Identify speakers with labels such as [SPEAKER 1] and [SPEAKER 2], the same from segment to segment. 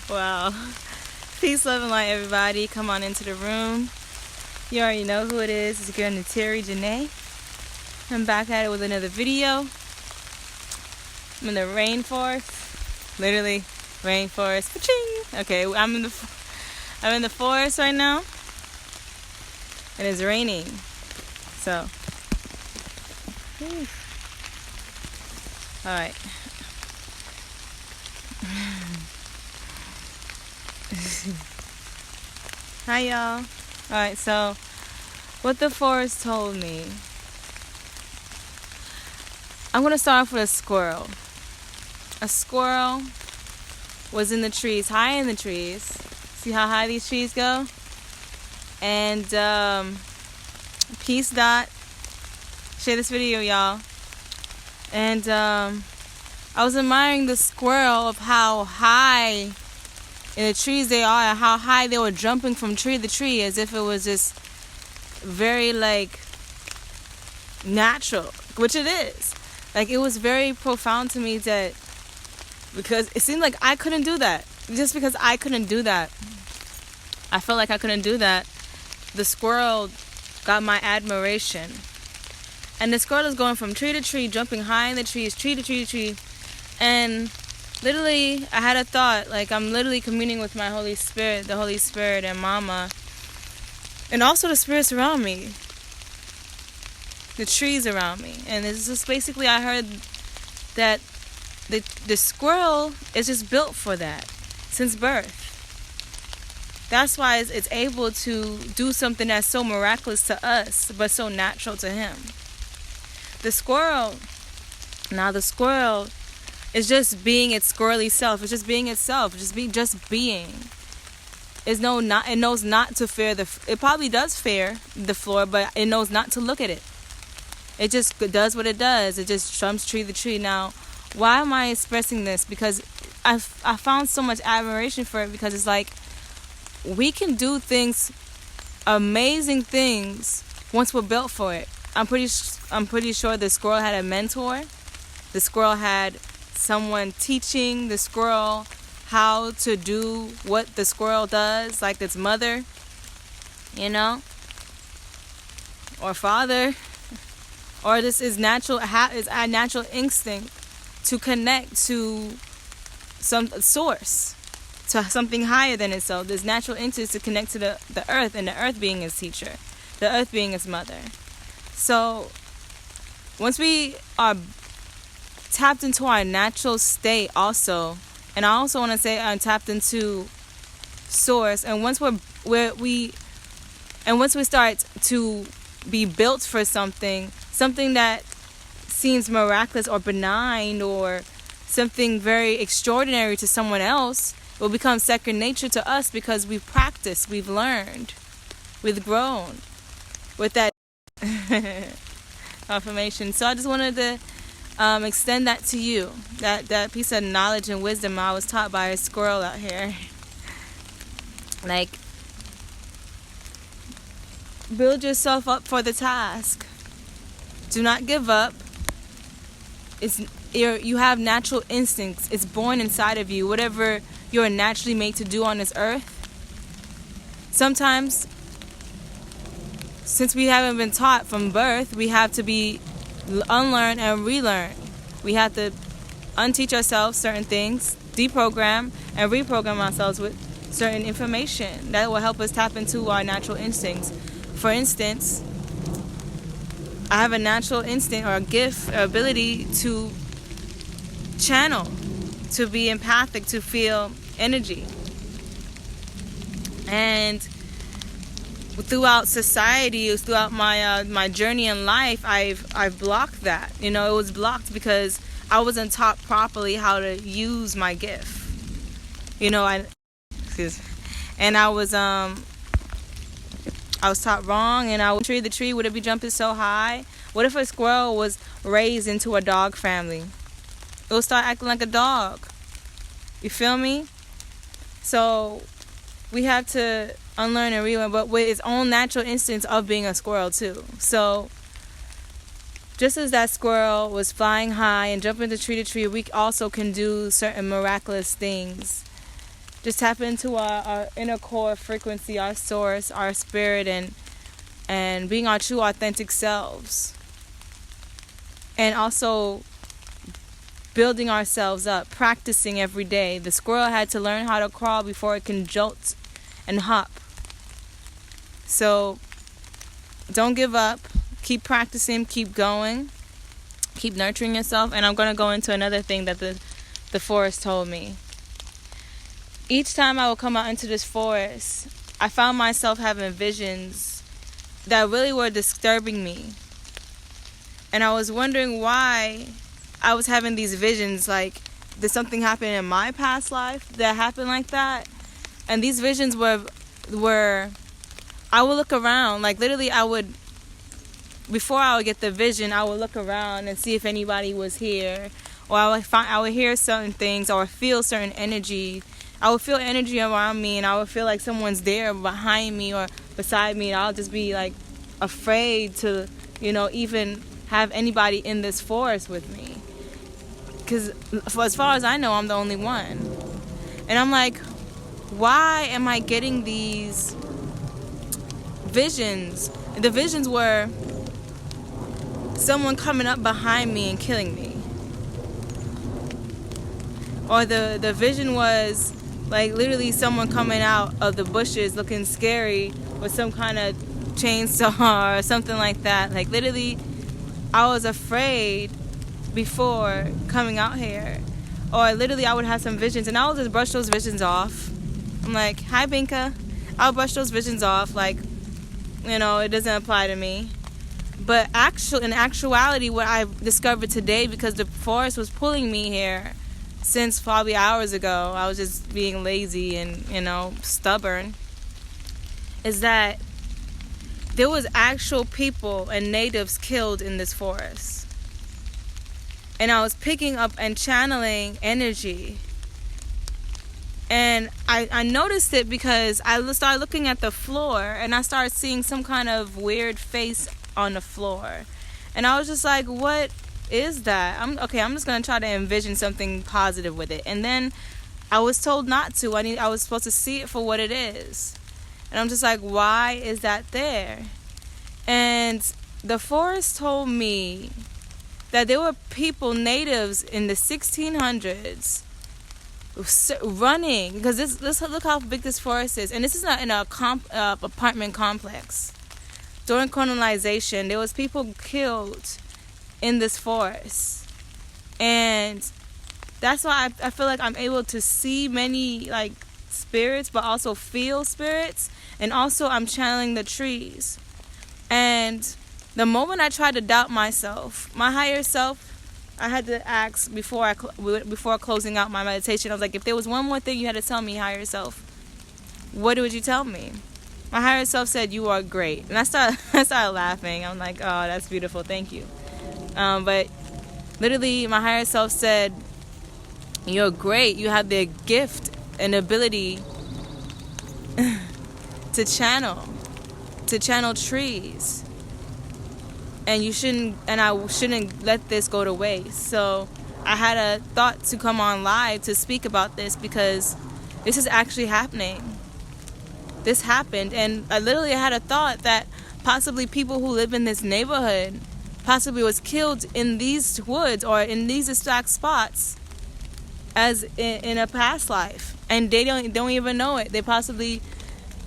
[SPEAKER 1] Wow. Peace, love, and light, everybody. Come on into the room. You already know who it is. It's your girl, Nateri Janae. I'm back at it with another video. I'm in the rainforest. Literally, rainforest. Ka-ching! Okay, I'm in the forest right now. And it's raining. So. Alright. Hi y'all. Alright, so what the forest told me. I'm going to start off with a squirrel. A squirrel was in the trees, high in the trees. See how high these trees go? And peace dot. Share this video, y'all. And I was admiring the squirrel of how high in the trees they are and how high they were jumping from tree to tree as if it was just very like natural, which it is. Like it was very profound to me that because it seemed like I couldn't do that. Just because I couldn't do that, I felt like I couldn't do that. The squirrel got my admiration. And the squirrel is going from tree to tree, jumping high in the trees, tree to tree to tree. And literally, I had a thought, like I'm literally communing with my Holy Spirit, the Holy Spirit and Mama. And also the spirits around me. The trees around me. And it's just basically, I heard that the squirrel is just built for that since birth. That's why it's able to do something that's so miraculous to us, but so natural to him. The squirrel is just being its squirrely self. It's just being itself. Just being. It knows not to fear it probably does fear the floor, but it knows not to look at it. It just does what it does. It just jumps tree to tree. Now, why am I expressing this? Because I found so much admiration for it, because it's like we can do things, amazing things, once we're built for it. I'm pretty sure the squirrel had a mentor. The squirrel had someone teaching the squirrel how to do what the squirrel does, like its mother, or father, or this is natural. Is a natural instinct to connect to some source, to something higher than itself. This natural instinct to connect to the earth, and the earth being its teacher, the earth being its mother. So once we are tapped into our natural state also, and I also want to say I'm tapped into source, and once we start to be built for something that seems miraculous or benign or something very extraordinary to someone else, it will become second nature to us because we've practiced, we've learned, we've grown with that affirmation. So I just wanted to extend that to you, that piece of knowledge and wisdom I was taught by a squirrel out here. Like, build yourself up for the task. Do not give up. You have natural instincts. It's born inside of you. Whatever you're naturally made to do on this earth. Sometimes, since we haven't been taught from birth, we have to be unlearn and relearn. We have to unteach ourselves certain things, deprogram and reprogram ourselves with certain information that will help us tap into our natural instincts. For instance, I have a natural instinct or a gift or ability to channel, to be empathic, to feel energy. And throughout society, throughout my journey in life, I've blocked that. It was blocked because I wasn't taught properly how to use my gift. And I was taught wrong, and I would tree the tree. Would it be jumping so high? What if a squirrel was raised into a dog family? It will start acting like a dog. You feel me? So we have to unlearn and relearn, but with its own natural instincts of being a squirrel too. So just as that squirrel was flying high and jumping to tree, we also can do certain miraculous things. Just tap into our inner core frequency, our source, our spirit, and being our true authentic selves. And also building ourselves up, practicing every day. The squirrel had to learn how to crawl before it can jolt and hop. So don't give up. Keep practicing, keep going, keep nurturing yourself. And I'm going to go into another thing that the forest told me. Each time I would come out into this forest, I found myself having visions that really were disturbing me. And I was wondering why I was having these visions. Like, did something happen in my past life that happened like that? And these visions were I would look around. Like, literally, before I would get the vision, I would look around and see if anybody was here. Or I would hear certain things or feel certain energy. I would feel energy around me, and I would feel like someone's there behind me or beside me, and I'll just be like afraid to, even have anybody in this forest with me. Because as far as I know, I'm the only one. And I'm like, why am I getting these visions? The visions were someone coming up behind me and killing me. Or the vision was like literally someone coming out of the bushes looking scary with some kind of chainsaw or something like that. Like, literally, I was afraid before coming out here. Or literally, I would have some visions and I would just brush those visions off. I'm like, hi, Binka. I'll brush those visions off like, it doesn't apply to me. But in actuality, what I discovered today, because the forest was pulling me here since probably hours ago, I was just being lazy and, stubborn, is that there was actual people and natives killed in this forest. And I was picking up and channeling energy. And I noticed it because I started looking at the floor and I started seeing some kind of weird face on the floor. And I was just like, what is that? I'm just going to try to envision something positive with it. And then I was told not to. I was supposed to see it for what it is. And I'm just like, why is that there? And the forest told me that there were people, natives in the 1600s, running, because this look how big this forest is, and this is not in a apartment complex. During colonization, there was people killed in this forest, and that's why I feel like I'm able to see many like spirits, but also feel spirits, and also I'm channeling the trees. And the moment I tried to doubt myself, my higher self, I had to ask before closing out my meditation. I was like, if there was one more thing you had to tell me, higher self, what would you tell me? My higher self said, you are great. And I started laughing. I'm like, oh, that's beautiful. Thank you. But literally, my higher self said, you're great. You have the gift and ability to channel trees. And I shouldn't let this go to waste. So I had a thought to come on live to speak about this because this is actually happening. This happened, and I literally had a thought that possibly people who live in this neighborhood possibly was killed in these woods or in these exact spots as in a past life, and they don't even know it. They possibly,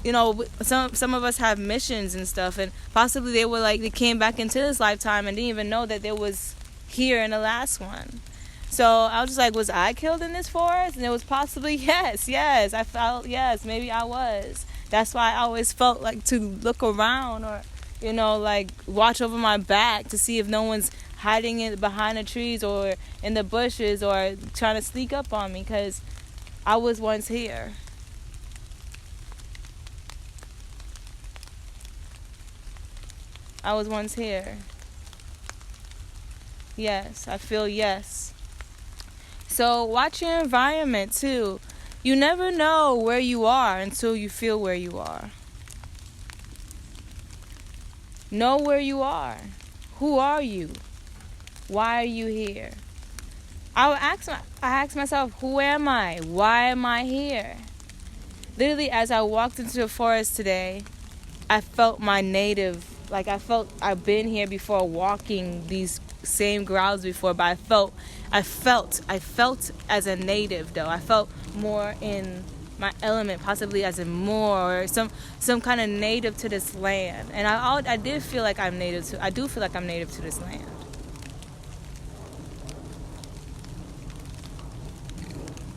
[SPEAKER 1] some of us have missions and stuff, and possibly they came back into this lifetime and didn't even know that there was here in the last one. So I was just like, was I killed in this forest? And it was possibly yes. I felt yes, maybe I was. That's why I always felt like to look around or, like watch over my back to see if no one's hiding behind the trees or in the bushes or trying to sneak up on me, because I was once here. I was once here. Yes, I feel yes. So watch your environment too. You never know where you are until you feel where you are. Know where you are. Who are you? Why are you here? I ask myself, who am I? Why am I here? Literally, as I walked into the forest today, I felt my native, like I felt I've been here before, walking these same grounds before, but I felt as a native though. I felt more in my element, possibly as a Moor or some kind of native to this land. And I do feel like I'm native to this land.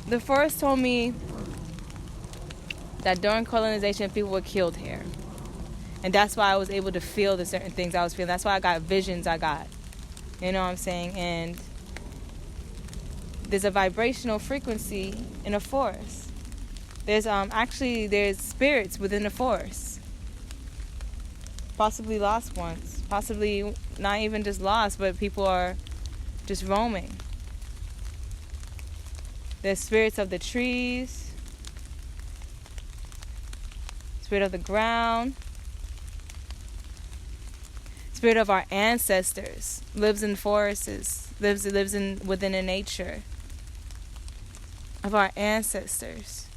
[SPEAKER 1] The forest told me that during colonization, people were killed here. And that's why I was able to feel the certain things I was feeling. That's why I got visions I got. You know what I'm saying? And there's a vibrational frequency in a forest. There's spirits within the forest. Possibly lost ones. Possibly not even just lost, but people are just roaming. There's spirits of the trees, spirit of the ground, spirit of our ancestors, lives in forests, lives within the nature of our ancestors.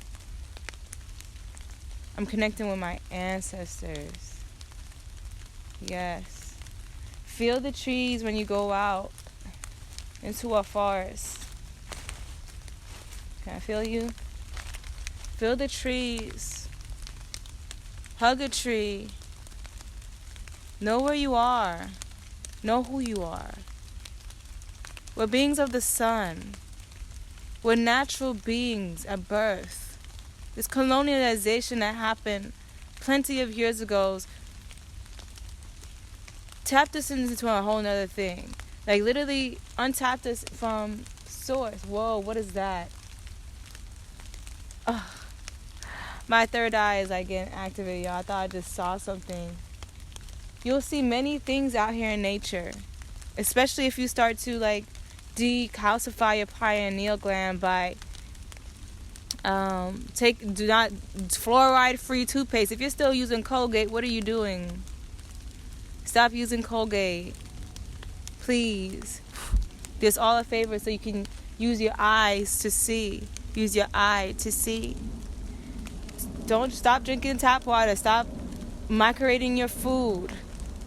[SPEAKER 1] I'm connecting with my ancestors. Yes. Feel the trees when you go out into a forest. Can I feel you? Feel the trees. Hug a tree. Know where you are. Know who you are. We're beings of the sun. We're natural beings at birth. This colonialization that happened plenty of years ago tapped us into a whole nother thing. Like literally untapped us from source. Whoa, what is that? Ugh. My third eye is like getting activated, y'all. I thought I just saw something. You'll see many things out here in nature, especially if you start to like decalcify your pineal gland by do not fluoride free toothpaste. If you're still using Colgate, what are you doing? Stop using Colgate, please. There's all a favor so you can use your eyes to see. Use your eye to see. Don't stop drinking tap water. Stop microwaving your food.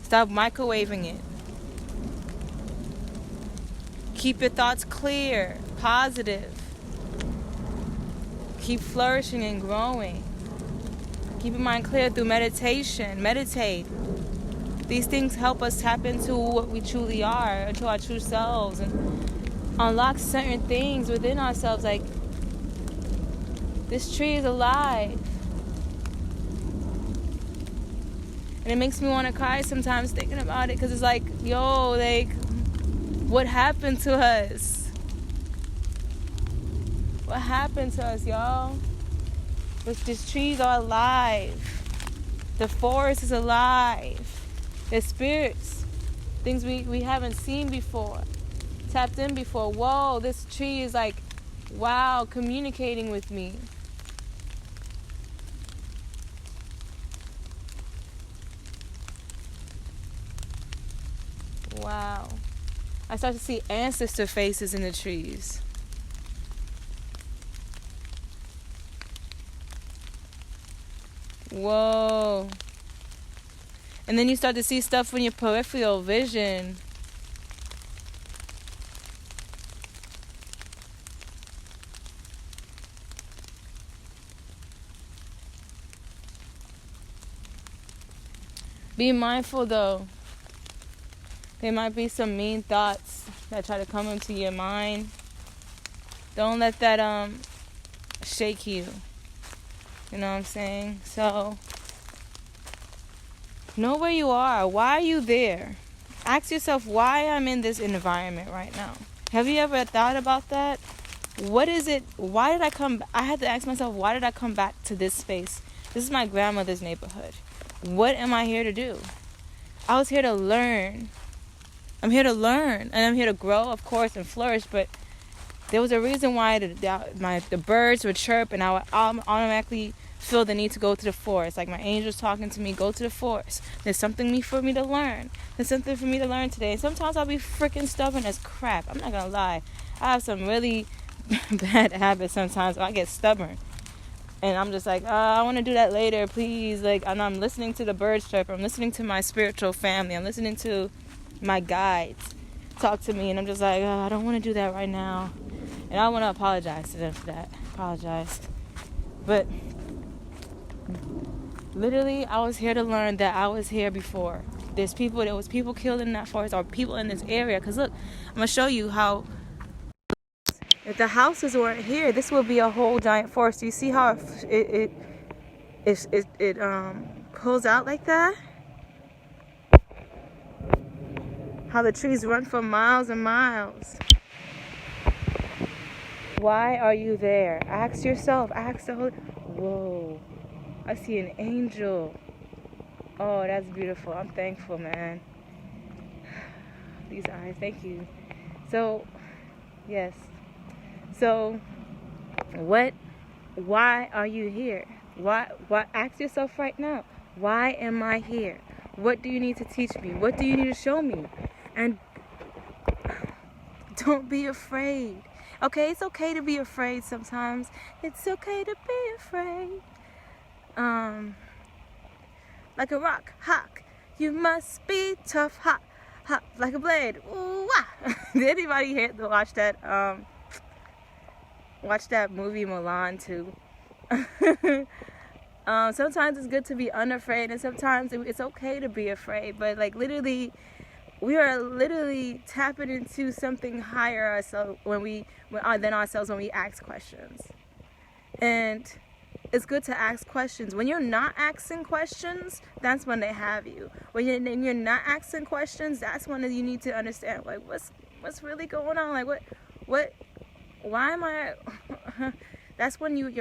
[SPEAKER 1] Stop microwaving it. Keep your thoughts clear, positive. Keep flourishing and growing. Keep your mind clear through meditation. Meditate. These things help us tap into what we truly are, into our true selves, and unlock certain things within ourselves. Like, this tree is alive. And it makes me want to cry sometimes thinking about it, because it's like, yo, like, what happened to us? What happened to us, y'all? These trees are alive. The forest is alive. There's spirits, things we haven't seen before, tapped in before. Whoa, this tree is like, wow, communicating with me. Wow. I start to see ancestor faces in the trees. Whoa. And then you start to see stuff in your peripheral vision. Be mindful though. There might be some mean thoughts that try to come into your mind. Don't let that shake you. You know what I'm saying? So know where you are. Why are you there? Ask yourself why I'm in this environment right now. Have you ever thought about that? What is it? Why did I come? I had to ask myself, why did I come back to this space? This is my grandmother's neighborhood. What am I here to do? I was here to learn. I'm here to learn, and I'm here to grow, of course, and flourish, but there was a reason why the birds would chirp, and I would automatically feel the need to go to the forest. Like my angel's talking to me, go to the forest. There's something for me to learn. There's something for me to learn today. And sometimes I'll be freaking stubborn as crap. I'm not gonna lie. I have some really bad habits sometimes. I get stubborn. And I'm just like, I want to do that later, please. Like, and I'm listening to the birds chirp. I'm listening to my spiritual family. I'm listening to my guides talk to me. And I'm just like, I don't want to do that right now. And I want to apologize to them for that. Apologize. But literally, I was here to learn that I was here before. There was people killed in that forest, or people in this area. Because look, I'm going to show you how, if the houses weren't here, this would be a whole giant forest. Do you see how it pulls out like that? How the trees run for miles and miles. Why are you there? Ask yourself. Ask the whole. Whoa. I see an angel. Oh, that's beautiful. I'm thankful, man. These eyes. Thank you. So, yes. So, why are you here? Why, ask yourself right now, why am I here? What do you need to teach me? What do you need to show me? And don't be afraid. Okay, it's okay to be afraid sometimes. It's okay to be afraid. Like a rock, hawk. You must be tough, hot, like a blade. Ooh, wah. Did anybody watch that movie Mulan too? Sometimes it's good to be unafraid, and sometimes it's okay to be afraid. But like literally, we are literally tapping into something higher ourselves than ourselves when we ask questions. And it's good to ask questions. When you're not asking questions, that's when they have you. When you're not asking questions, that's when you need to understand like what's really going on. Like what. Why am I? That's when you're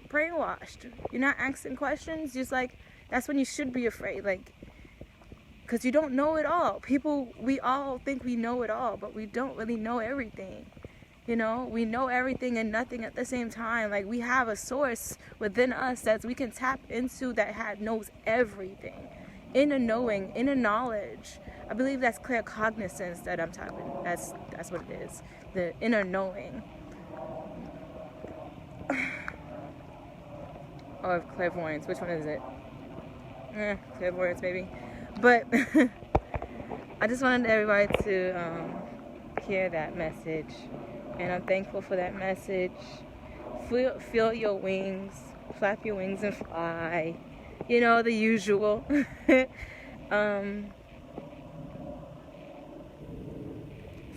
[SPEAKER 1] brainwashed. You're not asking questions. Just like that's when you should be afraid. Like, because you don't know it all. We all think we know it all, but we don't really know everything. You know, we know everything and nothing at the same time. Like we have a source within us that we can tap into that knows everything. Inner knowing, inner knowledge. I believe that's clear cognizance that I'm talking. That's what it is. The inner knowing. Or clairvoyance. Which one is it? Clairvoyance maybe. But I just wanted everybody to hear that message. And I'm thankful for that message. Feel your wings. Flap your wings and fly. You know, the usual.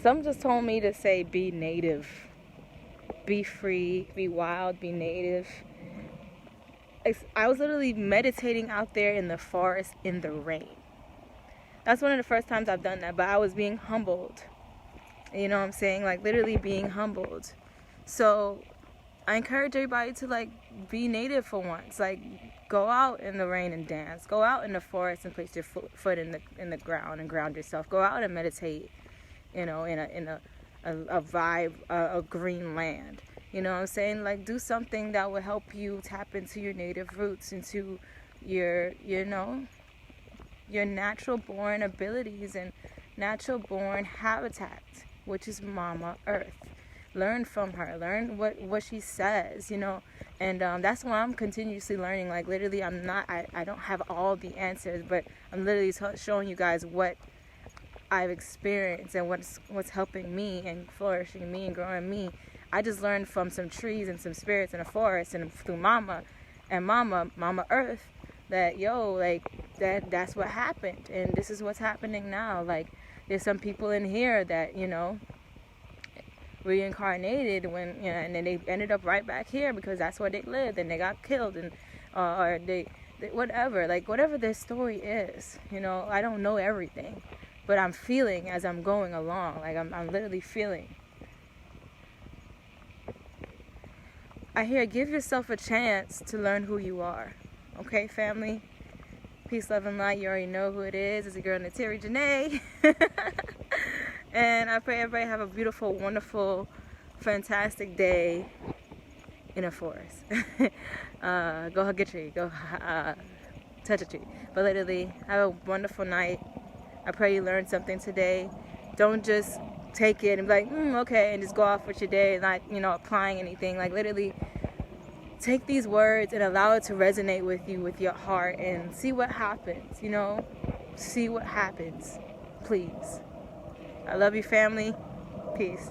[SPEAKER 1] Some just told me to say be native. Be free, be wild, be native. I was literally meditating out there in the forest in the rain. That's one of the first times I've done that, but I was being humbled. You know what I'm saying? Like literally being humbled. So I encourage everybody to like be native for once. Like go out in the rain and dance. Go out in the forest and place your foot in the ground and ground yourself. Go out and meditate. You know, in a vibe, a green land. You know what I'm saying? Like do something that will help you tap into your native roots, into your natural born abilities and natural born habitat, which is Mama Earth. Learn from her. Learn what she says, you know. And that's why I'm continuously learning. Like literally, I don't have all the answers, but I'm literally showing you guys what I've experienced and what's helping me and flourishing me and growing me. I just learned from some trees and some spirits in a forest and through Mama Earth that that's what happened, and this is what's happening now. Like there's some people in here that reincarnated and then they ended up right back here because that's where they lived and they got killed and or they whatever their story is. I don't know everything. But I'm feeling as I'm going along. Like I'm literally feeling. I hear give yourself a chance to learn who you are. Okay, family? Peace, love, and light. You already know who it is. It's your girl, Nateri Janae. And I pray everybody have a beautiful, wonderful, fantastic day. in a forest. Go hug a tree. Go touch a tree. But literally, have a wonderful night. I pray you learned something today. Don't just take it and be like, okay, and just go off with your day, not, applying anything. Like, literally, take these words and allow it to resonate with you, with your heart, and see what happens, See what happens, please. I love you, family. Peace.